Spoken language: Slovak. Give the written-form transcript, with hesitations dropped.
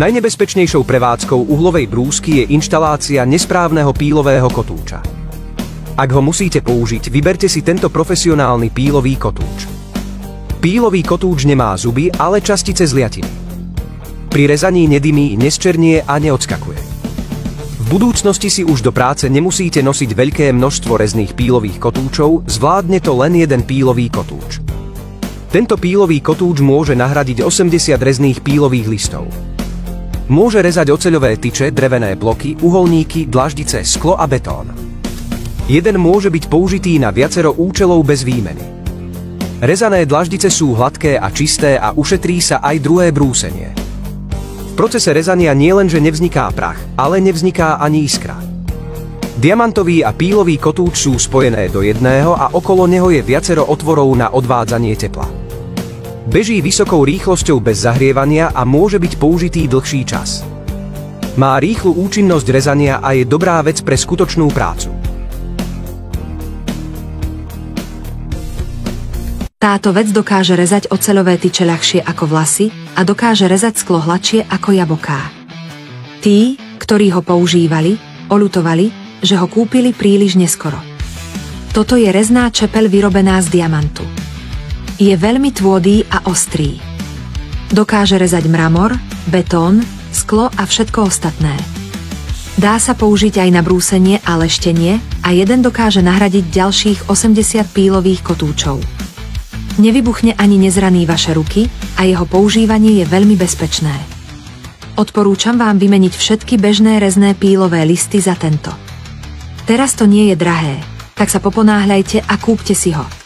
Najnebezpečnejšou prevádzkou uhlovej brúsky je inštalácia nesprávneho pílového kotúča. Ak ho musíte použiť, vyberte si tento profesionálny pílový kotúč. Pílový kotúč nemá zuby, ale častice zliatiny. Pri rezaní nedymí, nesčernie a neodskakuje. V budúcnosti si už do práce nemusíte nosiť veľké množstvo rezných pílových kotúčov, zvládne to len jeden pílový kotúč. Tento pílový kotúč môže nahradiť 80 rezných pílových listov. Môže rezať oceľové tyče, drevené bloky, uholníky, dlaždice, sklo a betón. Jeden môže byť použitý na viacero účelov bez výmeny. Rezané dlaždice sú hladké a čisté a ušetrí sa aj druhé brúsenie. V procese rezania nielenže nevzniká prach, ale nevzniká ani iskra. Diamantový a pílový kotúč sú spojené do jedného a okolo neho je viacero otvorov na odvádzanie tepla. Beží vysokou rýchlosťou bez zahrievania a môže byť použitý dlhší čas. Má rýchlu účinnosť rezania a je dobrá vec pre skutočnú prácu. Táto vec dokáže rezať oceľové tyče ľahšie ako vlasy a dokáže rezať sklo hladšie ako jablká. Tí, ktorí ho používali, oľutovali, že ho kúpili príliš neskoro. Toto je rezná čepeľ vyrobená z diamantu. Je veľmi tvôdý a ostrý. Dokáže rezať mramor, betón, sklo a všetko ostatné. Dá sa použiť aj na brúsenie a leštenie a jeden dokáže nahradiť ďalších 80 pílových kotúčov. Nevybuchne ani nezraní vaše ruky a jeho používanie je veľmi bezpečné. Odporúčam vám vymeniť všetky bežné rezné pílové listy za tento. Teraz to nie je drahé, tak sa poponáhľajte a kúpte si ho.